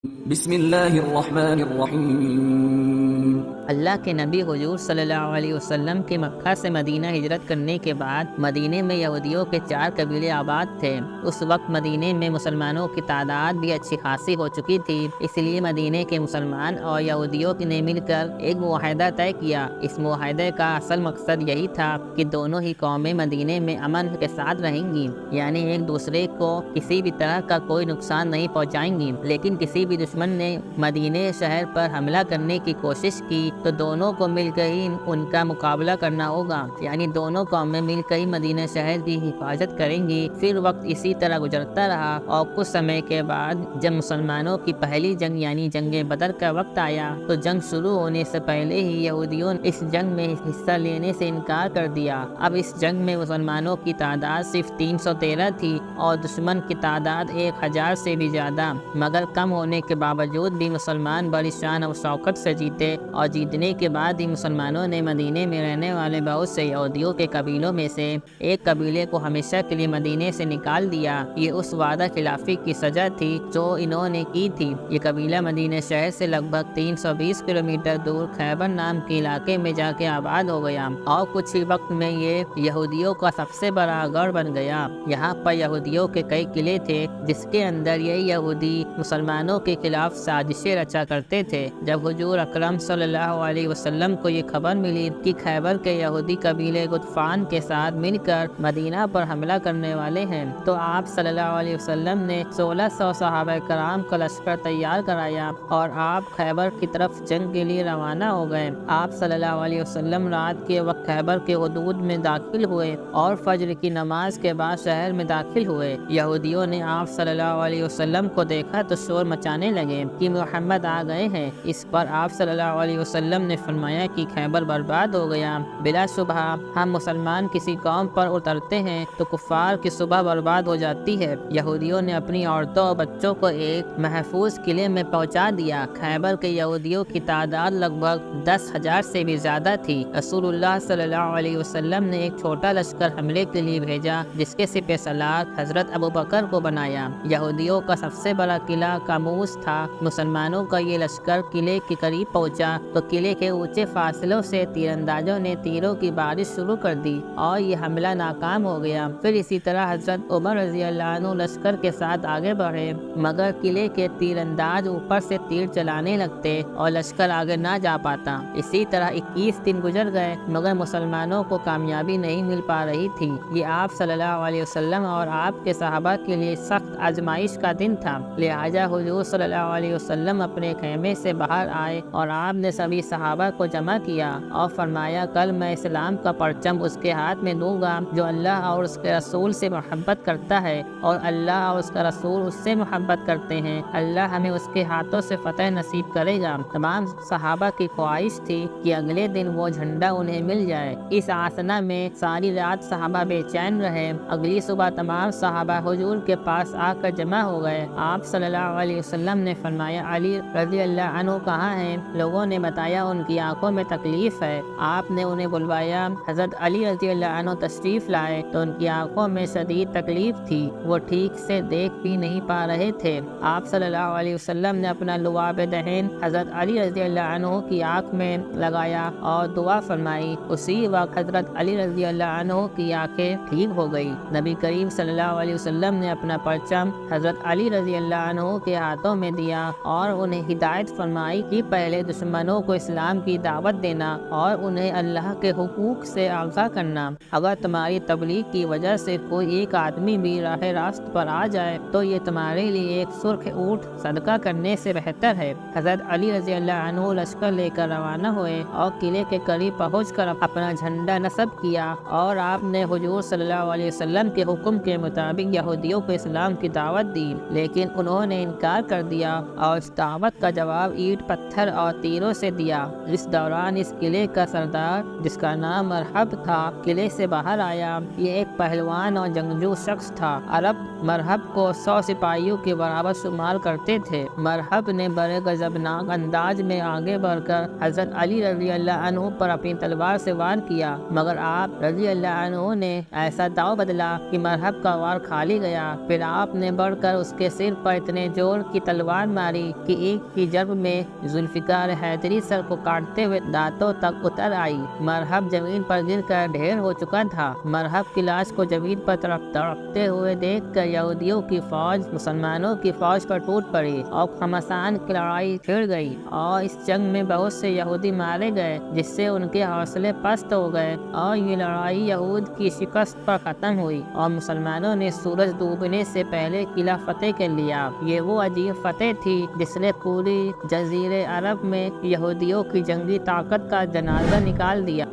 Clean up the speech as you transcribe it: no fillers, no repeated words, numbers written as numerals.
بسم اللہ الرحمن الرحیم۔ اللہ کے نبی حضور صلی اللہ علیہ وسلم کے مکہ سے مدینہ ہجرت کرنے کے بعد مدینے میں یہودیوں کے 4 قبیلے آباد تھے۔ اس وقت مدینے میں مسلمانوں کی تعداد بھی اچھی خاصی ہو چکی تھی، اس لیے مدینے کے مسلمان اور یہودیوں نے مل کر ایک معاہدہ طے کیا۔ اس معاہدے کا اصل مقصد یہی تھا کہ دونوں ہی قومیں مدینے میں امن کے ساتھ رہیں گی، یعنی ایک دوسرے کو کسی بھی طرح کا کوئی نقصان نہیں پہنچائیں گی۔ لیکن کسی بھی دشمن نے مدینے شہر پر حملہ کرنے کی کوشش کی تو دونوں کو مل کر ہی ان کا مقابلہ کرنا ہوگا، یعنی دونوں قومیں مل کر ہی مدینہ شہر کی حفاظت کریں گی۔ پھر وقت اسی طرح گزرتا رہا اور کچھ سمے کے بعد جب مسلمانوں کی پہلی جنگ یعنی جنگ بدر کا وقت آیا تو جنگ شروع ہونے سے پہلے ہی یہودیوں نے اس جنگ میں حصہ لینے سے انکار کر دیا۔ اب اس جنگ میں مسلمانوں کی تعداد صرف 313 تھی اور دشمن کی تعداد 1000 سے بھی زیادہ، مگر کم ہونے کے باوجود بھی مسلمان بڑی شان اور شوکت سے جیتے، اور جیتنے کے بعد ہی مسلمانوں نے مدینے میں رہنے والے بہت سے یہودیوں کے قبیلوں میں سے ایک قبیلے کو ہمیشہ کے لیے مدینے سے نکال دیا۔ یہ اس وعدہ خلافی کی سزا تھی جو انہوں نے کی تھی۔ یہ قبیلہ مدینہ شہر سے لگ بھگ 320 کلومیٹر دور خیبر نام کے علاقے میں جا کے آباد ہو گیا اور کچھ ہی وقت میں یہ یہودیوں کا سب سے بڑا گڑھ بن گیا۔ یہاں پر یہودیوں کے کئی قلعے تھے جس کے اندر یہ یہودی مسلمانوں کے خلاف سازشیں رچا کرتے تھے۔ جب حضور اکرم صلی اللہ علیہ وسلم کو یہ خبر ملی کہ خیبر کے یہودی قبیلے غطفان کے ساتھ مل کر مدینہ پر حملہ کرنے والے ہیں تو آپ صلی اللہ علیہ وسلم نے 1600 صحابہ کرام کا لشکر تیار کرایا اور آپ خیبر کی طرف جنگ کے لیے روانہ ہو گئے۔ آپ صلی اللہ علیہ وسلم رات کے وقت خیبر کے حدود میں داخل ہوئے اور فجر کی نماز کے بعد شہر میں داخل ہوئے۔ یہودیوں نے آپ صلی اللہ علیہ وسلم کو دیکھا تو شور مچانے لگے کہ محمد آ گئے ہیں۔ اس پر آپ صلی اللہ علیہ وسلم نے فرمایا کہ خیبر برباد ہو گیا۔ بلا شبہ ہم مسلمان کسی قوم پر اترتے ہیں تو کفار کی صبح برباد ہو جاتی ہے۔ یہودیوں نے اپنی عورتوں اور بچوں کو ایک محفوظ قلعے میں پہنچا دیا۔ خیبر کے یہودیوں کی تعداد لگ بھگ 10,000 سے بھی زیادہ تھی۔ رسول اللہ صلی اللہ علیہ وسلم نے ایک چھوٹا لشکر حملے کے لیے بھیجا جس کے سپہ سالار حضرت ابوبکر کو بنایا۔ یہودیوں کا سب سے بڑا قلعہ کاموس تھا۔ مسلمانوں کا یہ لشکر قلعے کے قریب پہنچا تو قلعے کے اونچے فاصلوں سے تیر اندازوں نے تیروں کی بارش شروع کر دی اور یہ حملہ ناکام ہو گیا۔ پھر اسی طرح حضرت عمر رضی اللہ عنہ لشکر کے ساتھ آگے بڑھے، مگر قلعے کے تیر انداز اوپر سے تیر چلانے لگتے اور لشکر آگے نہ جا پاتا۔ اسی طرح 21 دن گزر گئے مگر مسلمانوں کو کامیابی نہیں مل پا رہی تھی۔ یہ آپ صلی اللہ علیہ وسلم اور آپ کے صحابہ کے لیے سخت آزمائش کا دن تھا، لہٰذا حضور صلی اللہ علیہ وسلم اپنے خیمے سے باہر آئے اور آپ نے سبھی صحابہ کو جمع کیا اور فرمایا کل میں اسلام کا پرچم اس کے ہاتھ میں دوں گا جو اللہ اور اس کے رسول سے محبت کرتا ہے اور اللہ اور اس کا رسول اس سے محبت کرتے ہیں، اللہ ہمیں اس کے ہاتھوں سے فتح نصیب کرے گا۔ تمام صحابہ کی خواہش تھی کہ اگلے دن وہ جھنڈا انہیں مل جائے۔ اس آسنا میں ساری رات صحابہ بے چین رہے۔ اگلی صبح تمام صحابہ حضور کے پاس آ کر جمع ہو گئے۔ آپ صلی اللہ علیہ وسلم نے فرمایا علی رضی اللہ عنہ کہاں ہیں؟ لوگوں نے بتایا ان کی آنکھوں میں تکلیف ہے۔ آپ نے انہیں بلوایا۔ حضرت علی رضی اللہ عنہ تشریف لائے تو ان کی آنکھوں میں شدید تکلیف تھی، وہ ٹھیک سے دیکھ بھی نہیں پا رہے تھے۔ آپ صلی اللہ علیہ وسلم نے اپنا لعاب دہن حضرت علی رضی اللہ عنہ کی آنکھ میں لگایا اور دعا فرمائی۔ اسی وقت حضرت علی رضی اللہ عنہ کی آنکھیں ٹھیک ہو گئی۔ نبی کریم صلی اللہ علیہ وسلم نے اپنا پرچم حضرت علی رضی اللہ عنہ کے ہاتھوں میں دیا اور انہیں ہدایت فرمائی کہ پہلے دشمنوں کو اسلام کی دعوت دینا اور انہیں اللہ کے حقوق سے آگاہ کرنا۔ اگر تمہاری تبلیغ کی وجہ سے کوئی ایک آدمی بھی راہ راست پر آ جائے تو یہ تمہارے لیے ایک سرخ اونٹ صدقہ کرنے سے بہتر ہے۔ حضرت علی رضی اللہ عنہ لشکر لے کر روانہ ہوئے اور قلعے کے قریب پہنچ کر اپنا جھنڈا نصب کیا اور آپ نے حضور صلی اللہ علیہ وسلم کے حکم کے مطابق یہودیوں کو اسلام کی دعوت دی، لیکن انہوں نے انکار کر دیا اور اس دعوت کا جواب اینٹ پتھر اور تیروں سے سے دیا۔ اس دوران اس قلعے کا سردار جس کا نام مرحب تھا قلعے سے باہر آیا۔ یہ ایک پہلوان اور جنگجو شخص تھا۔ عرب مرحب کو 100 سپاہیوں کے برابر شمار کرتے تھے۔ مرحب نے بڑے غضبناک انداز میں آگے بڑھ کر حضرت علی رضی اللہ عنہ پر اپنی تلوار سے وار کیا، مگر آپ رضی اللہ عنہ نے ایسا داؤ بدلا کہ مرحب کا وار کھالی گیا۔ پھر آپ نے بڑھ کر اس کے سر پر اتنے زور کی تلوار ماری کہ ایک ہی ضرب میں ذوالفقار حیدری سر کو کاٹتے ہوئے دانتوں تک اتر آئی۔ مرحب زمین پر گر کر ڈھیر ہو چکا تھا۔ مرحب کی لاش کو زمین پر تڑپتے ہوئے دیکھ کر یہودیوں کی فوج مسلمانوں کی فوج پر ٹوٹ پڑی اور خمسان کی لڑائی چھڑ گئی، اور اس جنگ میں بہت سے یہودی مارے گئے جس سے ان کے حوصلے پست ہو گئے، اور یہ لڑائی یہود کی شکست پر ختم ہوئی اور مسلمانوں نے سورج ڈوبنے سے پہلے قلعہ فتح کر لیا۔ یہ وہ عجیب فتح تھی جس نے پوری جزیرے عرب میں یہودیوں کی جنگی طاقت کا جنازہ نکال دیا۔